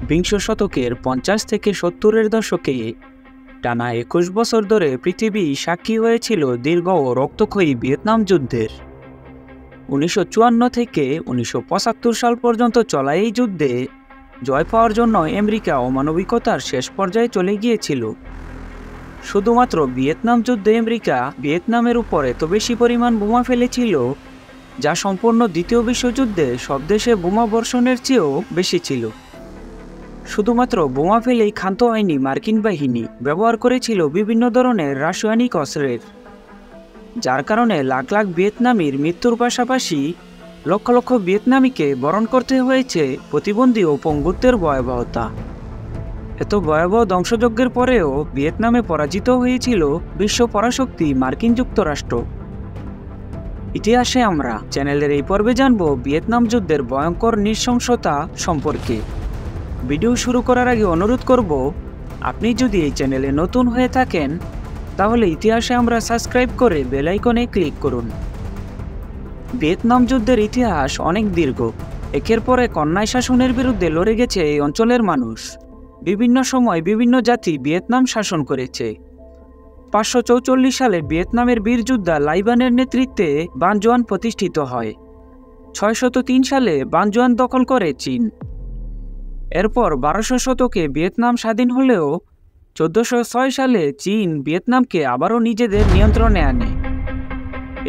বিংশ শতকের ৫০ থেকে ৭০-এর দশকে টানা ২১ বছর ধরে পৃথিবী সাক্ষী হয়েছিল দীর্ঘ ও রক্তক্ষয়ী ভিয়েতনাম যুদ্ধের। ১৯৫৪ থেকে ১৯৭৫ সাল পর্যন্ত চলা এই যুদ্ধে জয় পাওয়ার জন্য আমেরিকা অমানবিকতার শেষ পর্যায়ে চলে গিয়েছিল। শুধুমাত্র ভিয়েতনাম যুদ্ধে আমেরিকা ভিয়েতনামের উপর এত বেশি পরিমাণ বোমা ফেলেছিল, যা সম্পূর্ণ দ্বিতীয় বিশ্বযুদ্ধে সব দেশে বোমা বর্ষণের চেয়েও বেশি ছিল। শুধুমাত্র বোমা ফেলেই ক্ষান্ত হয়নি মার্কিন বাহিনী, ব্যবহার করেছিল বিভিন্ন ধরনের রাসায়নিক অস্ত্রের, যার কারণে লাখ লাখ ভিয়েতনামির মৃত্যুর পাশাপাশি লক্ষ লক্ষ ভিয়েতনামিকে বরণ করতে হয়েছে প্রতিবন্ধী ও পঙ্গুত্বের ভয়াবহতা। এত ভয়াবহ ধ্বংসযজ্ঞের পরেও ভিয়েতনামে পরাজিত হয়েছিল বিশ্ব পরাশক্তি মার্কিন যুক্তরাষ্ট্র। ইতিহাসে আমরা চ্যানেলের এই পর্বে জানব ভিয়েতনাম যুদ্ধের ভয়ঙ্কর নৃশংসতা সম্পর্কে। ভিডিও শুরু করার আগে অনুরোধ করব, আপনি যদি এই চ্যানেলে নতুন হয়ে থাকেন তাহলে ইতিহাসে আমরা সাবস্ক্রাইব করে বেল আইকনে ক্লিক করুন। ভিয়েতনাম যুদ্ধের ইতিহাস অনেক দীর্ঘ। একের পর এক অন্যায় শাসনের বিরুদ্ধে লড়ে গেছে এই অঞ্চলের মানুষ। বিভিন্ন সময় বিভিন্ন জাতি ভিয়েতনাম শাসন করেছে। ৫৪৪ সালে ভিয়েতনামের বীর যোদ্ধা লাই বানের নেতৃত্বে বান জোয়ান প্রতিষ্ঠিত হয়। ৬০৩ সালে বান জোয়ান দখল করে চীন। এরপর ১২শ শতকে ভিয়েতনাম স্বাধীন হলেও ১৪০৬ সালে চীন ভিয়েতনামকে আবারও নিজেদের নিয়ন্ত্রণে আনে।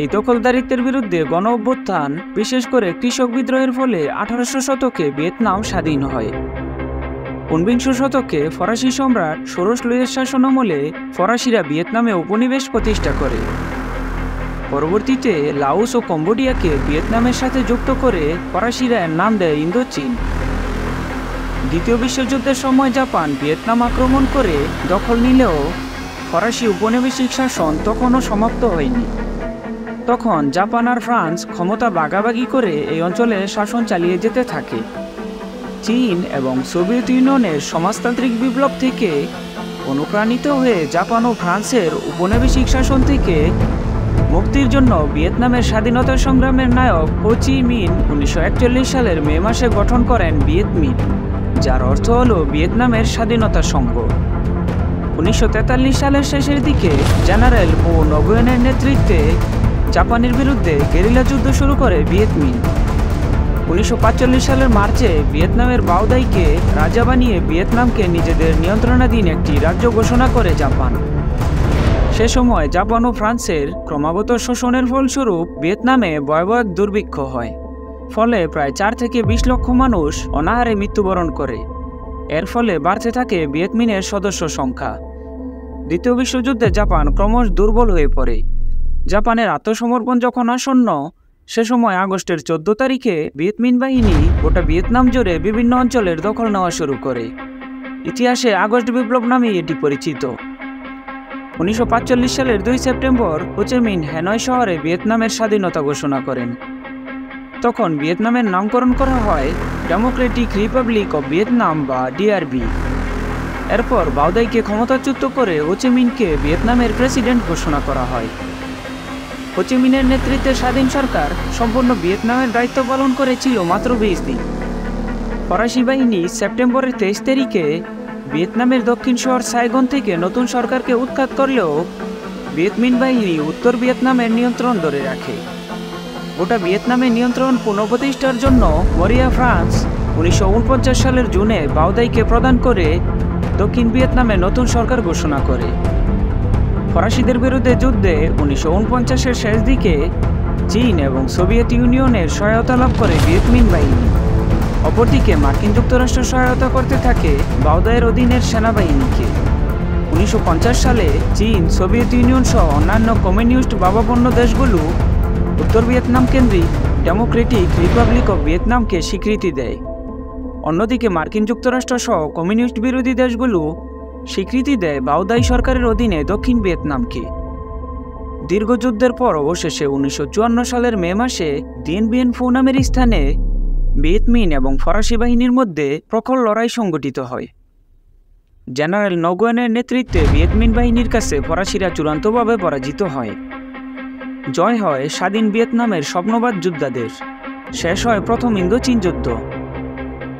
এই দখলদারিত্বের বিরুদ্ধে গণ অভ্যুত্থান, বিশেষ করে কৃষক বিদ্রোহের ফলে ১৮শ শতকে ভিয়েতনাম স্বাধীন হয়। ১৯বিংশ শতকে ফরাসি সম্রাট ষোড়শ লুইয়ের শাসনামলে ফরাসিরা ভিয়েতনামে উপনিবেশ প্রতিষ্ঠা করে। পরবর্তীতে লাওস ও কম্বোডিয়াকে ভিয়েতনামের সাথে যুক্ত করে ফরাসিরা এর নাম দেয় ইন্দোচীন। দ্বিতীয় বিশ্বযুদ্ধের সময় জাপান ভিয়েতনাম আক্রমণ করে দখল নিলেও ফরাসি উপনিবেশিক শাসন তখনও সমাপ্ত হয়নি। তখন জাপান আর ফ্রান্স ক্ষমতা ভাগাভাগি করে এই অঞ্চলে শাসন চালিয়ে যেতে থাকে। চীন এবং সোভিয়েত ইউনিয়নের সমাজতান্ত্রিক বিপ্লব থেকে অনুপ্রাণিত হয়ে জাপান ও ফ্রান্সের উপনিবেশিক শাসন থেকে মুক্তির জন্য ভিয়েতনামের স্বাধীনতা সংগ্রামের নায়ক হো চি মিন ১৯৪১ সালের মে মাসে গঠন করেন ভিয়েতমিন, যার অর্থ হল ভিয়েতনামের স্বাধীনতা সংঘ। ১৯৪৩ সালের শেষের দিকে জেনারেল ও নগুয়েনের নেতৃত্বে জাপানের বিরুদ্ধে গেরিলা যুদ্ধ শুরু করে ভিয়েতমিন। ১৯৪৫ সালের মার্চে ভিয়েতনামের বাও দাইকে রাজা বানিয়ে ভিয়েতনামকে নিজেদের নিয়ন্ত্রণাধীন একটি রাজ্য ঘোষণা করে জাপান। সে সময় জাপান ও ফ্রান্সের ক্রমাগত শোষণের ফলস্বরূপ ভিয়েতনামে ভয়াবহ এক দুর্ভিক্ষ হয়। ফলে প্রায় ৪ থেকে ২০ লক্ষ মানুষ অনাহারে মৃত্যুবরণ করে। এর ফলে বাড়তে থাকে ভিয়েতমিনের সদস্য সংখ্যা। দ্বিতীয় বিশ্বযুদ্ধে জাপান ক্রমশ দুর্বল হয়ে পড়ে। জাপানের আত্মসমর্পণ যখন আসন্ন, সে সময় আগস্টের ১৪ তারিখে ভিয়েতমিন বাহিনী গোটা ভিয়েতনাম জুড়ে বিভিন্ন অঞ্চলের দখল নেওয়া শুরু করে। ইতিহাসে আগস্ট বিপ্লব নামে এটি পরিচিত। ১৯৪৫ সালের ২ সেপ্টেম্বর হো চি মিন হ্যানয় শহরে ভিয়েতনামের স্বাধীনতা ঘোষণা করেন। তখন ভিয়েতনামের নামকরণ করা হয় ডেমোক্রেটিক রিপাবলিক অব ভিয়েতনাম বা ডিআরভি। এরপর বাও দাইকে ক্ষমতাচ্যুত করে হো চি মিনকে ভিয়েতনামের প্রেসিডেন্ট ঘোষণা করা হয়। হো চি মিনের নেতৃত্বে স্বাধীন সরকার সম্পূর্ণ ভিয়েতনামের দায়িত্ব পালন করেছিল মাত্র ২০ দিন। ফরাসি বাহিনী সেপ্টেম্বরের ২৩ তারিখে ভিয়েতনামের দক্ষিণ শহর সাইগন থেকে নতুন সরকারকে উৎখাত করলেও ভিয়েতমিন বাহিনী উত্তর ভিয়েতনামের নিয়ন্ত্রণ ধরে রাখে। গোটা ভিয়েতনামের নিয়ন্ত্রণ পুনঃপ্রতিষ্ঠার জন্য মরিয়া ফ্রান্স ১৯৪৯ সালের জুনে বাও দাইকে প্রদান করে দক্ষিণ ভিয়েতনামে নতুন সরকার ঘোষণা করে। ফরাসিদের বিরুদ্ধে যুদ্ধে ১৯৪৯-এর শেষ দিকে চীন এবং সোভিয়েত ইউনিয়নের সহায়তা লাভ করে ভিয়েতমিন বাহিনী। অপরদিকে মার্কিন যুক্তরাষ্ট্র সহায়তা করতে থাকে বাও দাইয়ের অধীনের সেনাবাহিনীকে। ১৯৫০ সালে চীন, সোভিয়েত ইউনিয়ন সহ অন্যান্য কমিউনিস্ট ভাবাপন্ন দেশগুলো উত্তর ভিয়েতনাম কেন্দ্রিক ডেমোক্রেটিক রিপাবলিক অব ভিয়েতনামকে স্বীকৃতি দেয়। অন্যদিকে মার্কিন যুক্তরাষ্ট্র সহ কমিউনিস্ট বিরোধী দেশগুলো স্বীকৃতি দেয় বাও দাই সরকারের অধীনে দক্ষিণ ভিয়েতনামকে। দীর্ঘ যুদ্ধের পর অবশেষে ১৯৫৪ সালের মে মাসে দিন বিয়েন ফু নামের স্থানে ভিয়েতমিন এবং ফরাসি বাহিনীর মধ্যে প্রখর লড়াই সংঘটিত হয়। জেনারেল নগুয়েনের নেতৃত্বে ভিয়েতমিন বাহিনীর কাছে ফরাসিরা চূড়ান্তভাবে পরাজিত হয়। জয় হয় স্বাধীন ভিয়েতনামের স্বপ্নবাদ যোদ্ধাদের। শেষ হয় প্রথম ইন্দোচীন যুদ্ধ।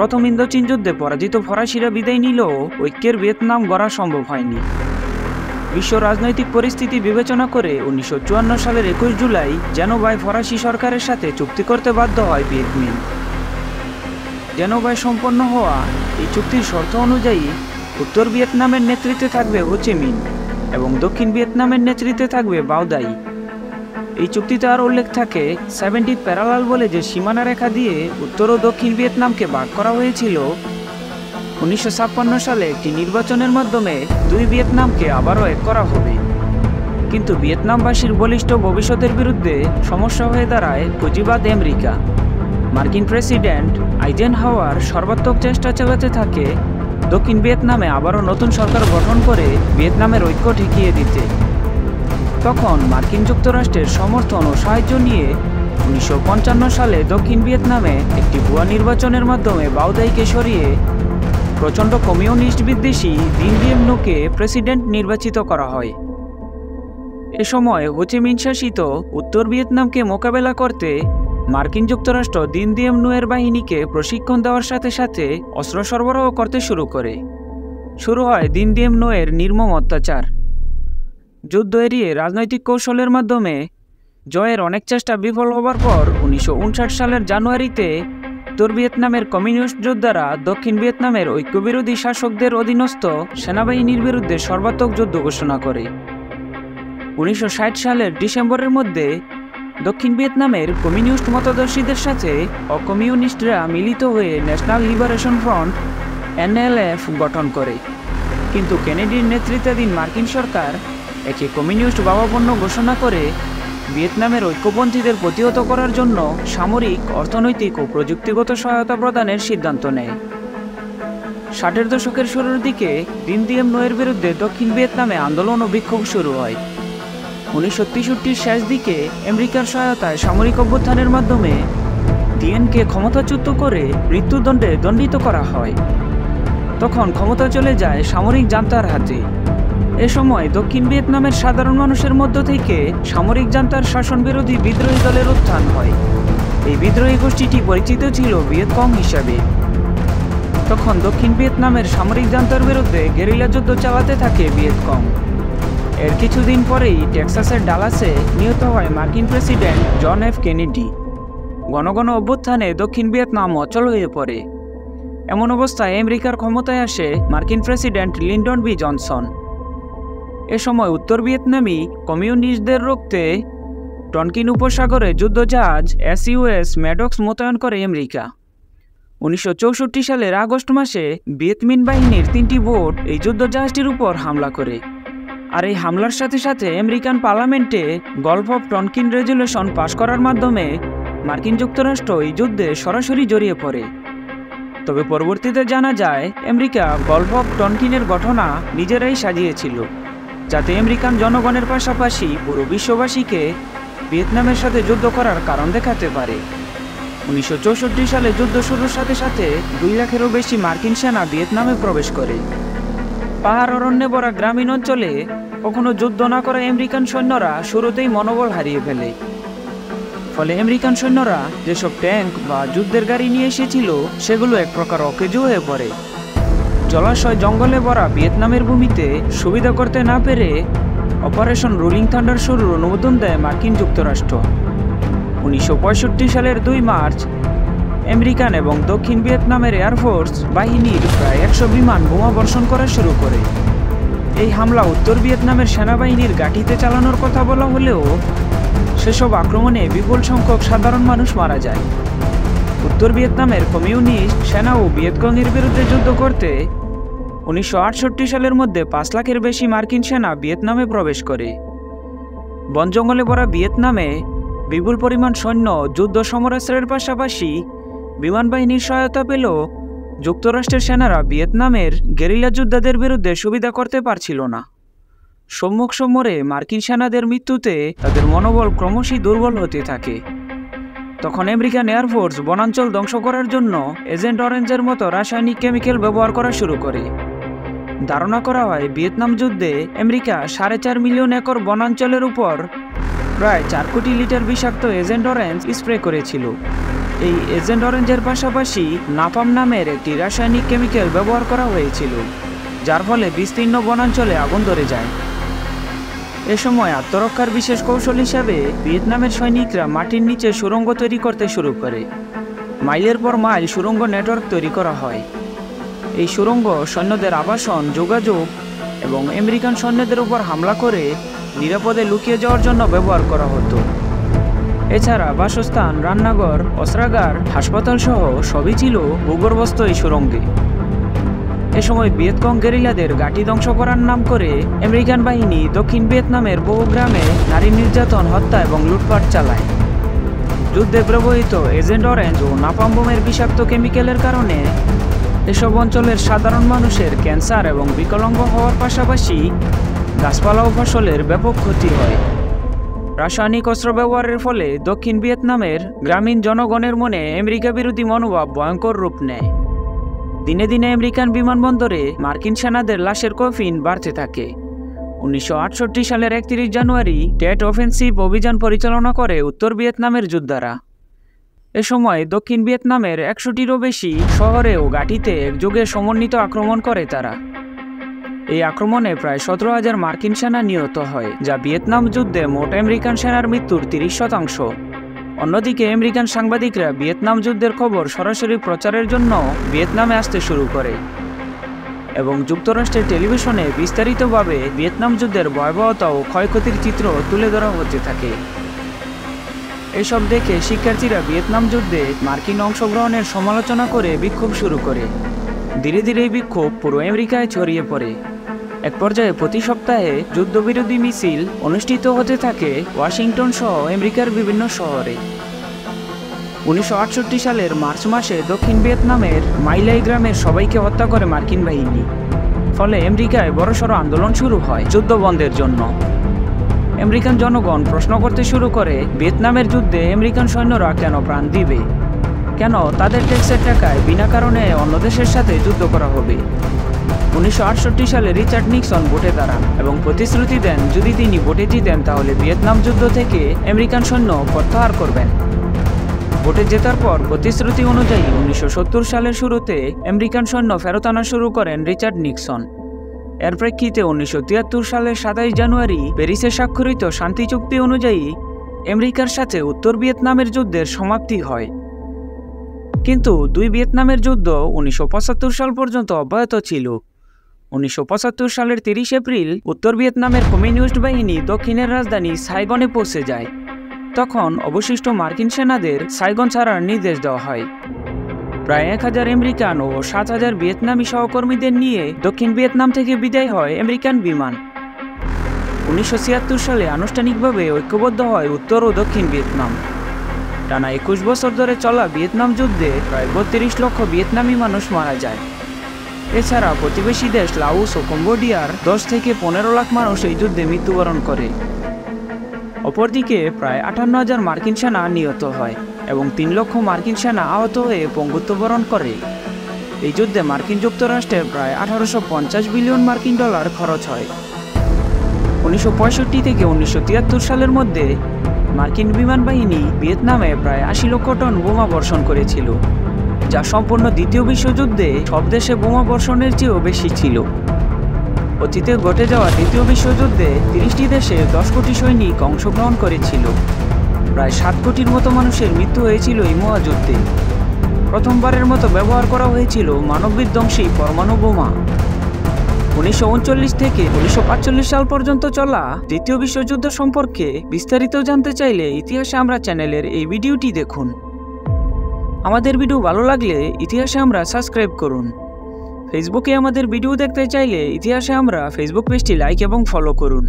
প্রথম ইন্দোচীন যুদ্ধে পরাজিত ফরাসিরা বিদায় নিলেও ঐক্যের ভিয়েতনাম গড়া সম্ভব হয়নি। বিশ্ব রাজনৈতিক পরিস্থিতি বিবেচনা করে 1954 সালের 21 জুলাই জেনোভায় ফরাসি সরকারের সাথে চুক্তি করতে বাধ্য হয় ভিয়েত মিন। জেনোভায় সম্পন্ন হওয়া এই চুক্তির শর্ত অনুযায়ী উত্তর ভিয়েতনামের নেতৃত্বে থাকবে হো চি মিন এবং দক্ষিণ ভিয়েতনামের নেতৃত্বে থাকবে বাও দাই। এই চুক্তিতে আর উল্লেখ থাকে 70 প্যারালাল বলে যে সীমানা রেখা দিয়ে উত্তর ও দক্ষিণ ভিয়েতনামকে ভাগ করা হয়েছিল। 1956 সালে একটি নির্বাচনের মাধ্যমে দুই ভিয়েতনামকে আবারও এক করা হবে, কিন্তু ভিয়েতনামবাসীর বলিষ্ঠ ভবিষ্যতের বিরুদ্ধে সমস্যা হয়ে দাঁড়ায় পুঁজিবাদ আমেরিকা। মার্কিন প্রেসিডেন্ট আইজেনহাওয়ার সর্বাত্মক চেষ্টা চালাতে থাকে দক্ষিণ ভিয়েতনামে আবারও নতুন সরকার গঠন করে ভিয়েতনামের ঐক্য ঠেকিয়ে দিতে। তখন মার্কিন যুক্তরাষ্ট্রের সমর্থন ও সাহায্য নিয়ে 1955 সালে দক্ষিণ ভিয়েতনামে একটি ভুয়া নির্বাচনের মাধ্যমে বাও দাইকে সরিয়ে প্রচণ্ড কমিউনিস্ট বিদ্বেষী দিন দিয়েম নুকে প্রেসিডেন্ট নির্বাচিত করা হয়। এ সময় হো চি মিন শাসিত উত্তর ভিয়েতনামকে মোকাবেলা করতে মার্কিন যুক্তরাষ্ট্র দিন দিয়েম নুয়ের বাহিনীকে প্রশিক্ষণ দেওয়ার সাথে সাথে অস্ত্র সরবরাহ করতে শুরু করে। শুরু হয় দিন দিয়েম নুয়ের নির্মম অত্যাচার। যুদ্ধ এড়িয়ে রাজনৈতিক কৌশলের মাধ্যমে জয়ের অনেক চেষ্টা বিফল হবার পর 1959 সালের জানুয়ারিতে উত্তর ভিয়েতনামের কমিউনিস্ট যোদ্ধারা দক্ষিণ ভিয়েতনামের ঐক্যবিরোধী শাসকদের অধীনস্থ সেনাবাহিনীর বিরুদ্ধে সর্বাত্মক যুদ্ধ ঘোষণা করে। 1960 সালের ডিসেম্বরের মধ্যে দক্ষিণ ভিয়েতনামের কমিউনিস্ট মতাদর্শীদের সাথে অকমিউনিস্টরা মিলিত হয়ে ন্যাশনাল লিবারেশন ফ্রন্ট NLF গঠন করে, কিন্তু কেনেডির নেতৃত্বাধীন মার্কিন সরকার একে কমিউনিস্ট ভাবাপন্ন ঘোষণা করে ভিয়েতনামের ঐক্যপন্থীদের প্রতিহত করার জন্য সামরিক, অর্থনৈতিক ও প্রযুক্তিগত সহায়তা প্রদানের সিদ্ধান্ত নেয়। 60-এর দশকের শুরুর দিকে দিন দিয়েম নুয়ের বিরুদ্ধে দক্ষিণ ভিয়েতনামে আন্দোলন ও বিক্ষোভ শুরু হয়। 1963-র শেষ দিকে আমেরিকার সহায়তায় সামরিক অভ্যুত্থানের মাধ্যমে দিয়েনকে ক্ষমতাচ্যুত করে মৃত্যুদণ্ডে দণ্ডিত করা হয়। তখন ক্ষমতা চলে যায় সামরিক জান্তার হাতে। এ সময় দক্ষিণ ভিয়েতনামের সাধারণ মানুষের মধ্য থেকে সামরিক জান্তার শাসন বিরোধী বিদ্রোহী দলের উত্থান হয়। এই বিদ্রোহী গোষ্ঠীটি পরিচিত ছিল ভিয়েতকং হিসাবে। তখন দক্ষিণ ভিয়েতনামের সামরিক জান্তার বিরুদ্ধে গেরিলা যুদ্ধ চালাতে থাকে ভিয়েতকং। এর কিছুদিন পরেই টেক্সাসের ডালাসে নিহত হয় মার্কিন প্রেসিডেন্ট জন এফ কেনেডি। ঘন ঘন অভ্যুত্থানে দক্ষিণ ভিয়েতনাম অচল হয়ে পড়ে। এমন অবস্থায় আমেরিকার ক্ষমতায় আসে মার্কিন প্রেসিডেন্ট লিন্ডন বি জনসন। এ সময় উত্তর ভিয়েতনামি কমিউনিস্টদের রুখতে টনকিন উপসাগরে যুদ্ধজাহাজ SUS ম্যাডক্স মোতায়েন করে আমেরিকা। 1964 সালের আগস্ট মাসে ভিয়েতমিন বাহিনীর 3টি বোট এই যুদ্ধজাহাজটির উপর হামলা করে। আর এই হামলার সাথে সাথে আমেরিকান পার্লামেন্টে গলফ অফ টনকিন রেজুলেশন পাশ করার মাধ্যমে মার্কিন যুক্তরাষ্ট্র এই যুদ্ধে সরাসরি জড়িয়ে পড়ে। তবে পরবর্তীতে জানা যায় আমেরিকা গলফ অফ টনকিনের ঘটনা নিজেরাই সাজিয়েছিল, যাতে আমেরিকান জনগণের পাশাপাশি পুরো বিশ্ববাসীকে ভিয়েতনামের সাথে যুদ্ধ করার কারণ দেখাতে পারে। 1964 সালে যুদ্ধ শুরুর সাথে সাথে 2 লাখেরও বেশি মার্কিন সেনা ভিয়েতনামে প্রবেশ করে। পাহাড় অরণ্যে ভরা গ্রামীণ অঞ্চলে কখনো যুদ্ধ না করা আমেরিকান সৈন্যরা শুরুতেই মনোবল হারিয়ে ফেলে। ফলে আমেরিকান সৈন্যরা যেসব ট্যাঙ্ক বা যুদ্ধের গাড়ি নিয়ে এসেছিল সেগুলো এক প্রকার অকেজো হয়ে পড়ে। জলাশয় জঙ্গলে ভরা ভিয়েতনামের ভূমিতে সুবিধা করতে না পেরে অপারেশন রোলিং থান্ডার শুরুর অনুমোদন দেয় মার্কিন যুক্তরাষ্ট্র। 1965 সালের 2 মার্চ আমেরিকান এবং দক্ষিণ ভিয়েতনামের এয়ারফোর্স বাহিনীর প্রায় 100 বিমান বোমা বর্ষণ করা শুরু করে। এই হামলা উত্তর ভিয়েতনামের সেনাবাহিনীর ঘাঁটিতে চালানোর কথা বলা হলেও সেসব আক্রমণে বিপুল সংখ্যক সাধারণ মানুষ মারা যায়। উত্তর ভিয়েতনামের কমিউনিস্ট সেনা ও ভিয়েতকংয়ের বিরুদ্ধে যুদ্ধ করতে 1968 সালের মধ্যে 5 লাখের বেশি মার্কিন সেনা ভিয়েতনামে প্রবেশ করে। বন জঙ্গলে ভরা ভিয়েতনামে বিপুল পরিমাণ সৈন্য যুদ্ধ সমরাস্ত্রের পাশাপাশি বিমান বাহিনীর সহায়তা পেল যুক্তরাষ্ট্রের সেনারা ভিয়েতনামের গেরিলা যোদ্ধাদের বিরুদ্ধে সুবিধা করতে পারছিল না। সম্মুখ সমরে মার্কিন সেনাদের মৃত্যুতে তাদের মনোবল ক্রমশই দুর্বল হতে থাকে। তখন আমেরিকান এয়ারফোর্স বনাঞ্চল ধ্বংস করার জন্য এজেন্ট অরেঞ্জের মতো রাসায়নিক কেমিক্যাল ব্যবহার করা শুরু করে। ধারণা করা হয় ভিয়েতনাম যুদ্ধে আমেরিকা 4.5 মিলিয়ন একর বনাঞ্চলের উপর প্রায় 4 কোটি লিটার বিষাক্ত এজেন্ট অরেঞ্জ স্প্রে করেছিল। এই এজেন্ট অরেঞ্জের পাশাপাশি নাপাম নামের একটি রাসায়নিক কেমিক্যাল ব্যবহার করা হয়েছিল, যার ফলে বিস্তীর্ণ বনাঞ্চলে আগুন ধরে যায়। এ সময় আত্মরক্ষার বিশেষ কৌশল হিসাবে ভিয়েতনামের সৈনিকরা মাটির নিচে সুড়ঙ্গ তৈরি করতে শুরু করে। মাইলের পর মাইল সুড়ঙ্গ নেটওয়ার্ক তৈরি করা হয়। এই সুড়ঙ্গ সৈন্যদের আবাসন, যোগাযোগ এবং আমেরিকান সৈন্যদের উপর হামলা করে নিরাপদে লুকিয়ে যাওয়ার জন্য ব্যবহার করা হতো। এছাড়া বাসস্থান, রান্নাঘর, অস্ত্রাগার, হাসপাতাল সহ সবই ছিল ভূগর্ভস্থ এই সুড়ঙ্গে। এ সময় ভিয়েতকং গেরিলাদের ঘাঁটি ধ্বংস করার নাম করে আমেরিকান বাহিনী দক্ষিণ ভিয়েতনামের বহু গ্রামে নারী নির্যাতন, হত্যা এবং লুটপাট চালায়। যুদ্ধে ব্যবহৃত এজেন্ট অরেঞ্জ ও নাপাম বোমের বিষাক্ত কেমিক্যালের কারণে এসব অঞ্চলের সাধারণ মানুষের ক্যান্সার এবং বিকলাঙ্গ হওয়ার পাশাপাশি গাছপালা ও ফসলের ব্যাপক ক্ষতি হয়। রাসায়নিক অস্ত্র ব্যবহারের ফলে দক্ষিণ ভিয়েতনামের গ্রামীণ জনগণের মনে আমেরিকা বিরোধী মনোভাব ভয়ঙ্কর রূপ নেয়। দিনে দিনে আমেরিকান বিমানবন্দরে মার্কিন সেনাদের লাশের কফিন বাড়তে থাকে। 1968 সালের 31 জানুয়ারি টেট অফেন্সিভ অভিযান পরিচালনা করে উত্তর ভিয়েতনামের যোদ্ধারা। এ সময় দক্ষিণ ভিয়েতনামের 100টিরও বেশি শহরে ও ঘাঁটিতে একযোগে সমন্বিত আক্রমণ করে তারা। এই আক্রমণে প্রায় 17,000 মার্কিন সেনা নিহত হয়, যা ভিয়েতনাম যুদ্ধে মোট আমেরিকান সেনার মৃত্যুর 30%। অন্যদিকে আমেরিকান সাংবাদিকরা ভিয়েতনাম যুদ্ধের খবর সরাসরি প্রচারের জন্য ভিয়েতনামে আসতে শুরু করে এবং যুক্তরাষ্ট্রের টেলিভিশনে বিস্তারিতভাবে ভিয়েতনাম যুদ্ধের ভয়াবহতা ও ক্ষয়ক্ষতির চিত্র তুলে ধরা হতে থাকে। এসব দেখে শিক্ষার্থীরা ভিয়েতনাম যুদ্ধে মার্কিন অংশগ্রহণের সমালোচনা করে বিক্ষোভ শুরু করে। ধীরে ধীরে এই বিক্ষোভ পুরো আমেরিকায় ছড়িয়ে পড়ে। এক পর্যায়ে প্রতি সপ্তাহে যুদ্ধবিরোধী মিছিল অনুষ্ঠিত হতে থাকে ওয়াশিংটন সহ আমেরিকার বিভিন্ন শহরে। 1968 সালের মার্চ মাসে দক্ষিণ ভিয়েতনামের মাইলাই গ্রামের সবাইকে হত্যা করে মার্কিন বাহিনী। ফলে আমেরিকায় বড়সড় আন্দোলন শুরু হয় যুদ্ধ বন্ধের জন্য। আমেরিকান জনগণ প্রশ্ন করতে শুরু করে, ভিয়েতনামের যুদ্ধে আমেরিকান সৈন্যরা কেন প্রাণ দিবে? কেন তাদের ট্যাক্সের টাকায় বিনা কারণে অন্য দেশের সাথে যুদ্ধ করা হবে? 1968 সালে রিচার্ড নিক্সন ভোটে দাঁড়ান এবং প্রতিশ্রুতি দেন যদি তিনি ভোটে জিতেন তাহলে ভিয়েতনাম যুদ্ধ থেকে আমেরিকান সৈন্য প্রত্যাহার করবেন। ভোটে জেতার পর প্রতিশ্রুতি অনুযায়ী 1970 সালের শুরুতে আমেরিকান সৈন্য ফেরত আনা শুরু করেন রিচার্ড নিক্সন। এর প্রেক্ষিতে 1973 সালের 27 জানুয়ারি প্যারিসে স্বাক্ষরিত শান্তি চুক্তি অনুযায়ী আমেরিকার সাথে উত্তর ভিয়েতনামের যুদ্ধের সমাপ্তি হয়। কিন্তু দুই ভিয়েতনামের যুদ্ধ 1975 সাল পর্যন্ত অব্যাহত ছিল। 1975 সালের 30 এপ্রিল উত্তর ভিয়েতনামের কমিউনিস্ট বাহিনী দক্ষিণের রাজধানী সাইগনে পৌঁছে যায়। তখন অবশিষ্ট মার্কিন সেনাদের সাইগন ছাড়ার নির্দেশ দেওয়া হয়। প্রায় 1000 আমেরিকান ও 7000 ভিয়েতনামি সহকর্মীদের নিয়ে দক্ষিণ ভিয়েতনাম থেকে বিদায় হয় আমেরিকান বিমান। 1976 সালে আনুষ্ঠানিকভাবে ঐক্যবদ্ধ হয় উত্তর ও দক্ষিণ ভিয়েতনাম। টানা 21 বছর ধরে চলা ভিয়েতনাম যুদ্ধে প্রায় 32 লক্ষ ভিয়েতনামি মানুষ মারা যায়। এছাড়া প্রতিবেশী দেশ লাওস ও কম্বোডিয়ার 10 থেকে 15 লাখ মানুষ এই যুদ্ধে মৃত্যুবরণ করে। অপরদিকে প্রায় 58,000 মার্কিন সেনা নিহত হয় এবং 3 লক্ষ মার্কিন সেনা আহত হয়ে পঙ্গুত্ববরণ করে। এই যুদ্ধে মার্কিন যুক্তরাষ্ট্রের প্রায় 1850 বিলিয়ন মার্কিন ডলার খরচ হয়। 1965 থেকে 1973 সালের মধ্যে মার্কিন বিমান বাহিনী ভিয়েতনামে প্রায় 80 লক্ষ টন বোমা বর্ষণ করেছিল, যা সম্পূর্ণ দ্বিতীয় বিশ্বযুদ্ধে সব দেশে বোমা বর্ষণের চেয়েও বেশি ছিল। অতীতে ঘটে যাওয়া দ্বিতীয় বিশ্বযুদ্ধে 30টি দেশের 10 কোটি সৈনিক অংশগ্রহণ করেছিল। প্রায় 7 কোটির মতো মানুষের মৃত্যু হয়েছিল এই মহাযুদ্ধে। প্রথমবারের মতো ব্যবহার করা হয়েছিল মানববিধ্বংসী পরমাণু বোমা। 1939 থেকে 1945 সাল পর্যন্ত চলা দ্বিতীয় বিশ্বযুদ্ধ সম্পর্কে বিস্তারিত জানতে চাইলে ইতিহাসে আমরা চ্যানেলের এই ভিডিওটি দেখুন। আমাদের ভিডিও ভালো লাগলে ইতিহাসে আমরা সাবস্ক্রাইব করুন। ফেসবুকে আমাদের ভিডিও দেখতে চাইলে ইতিহাসে আমরা ফেসবুক পেজটি লাইক এবং ফলো করুন।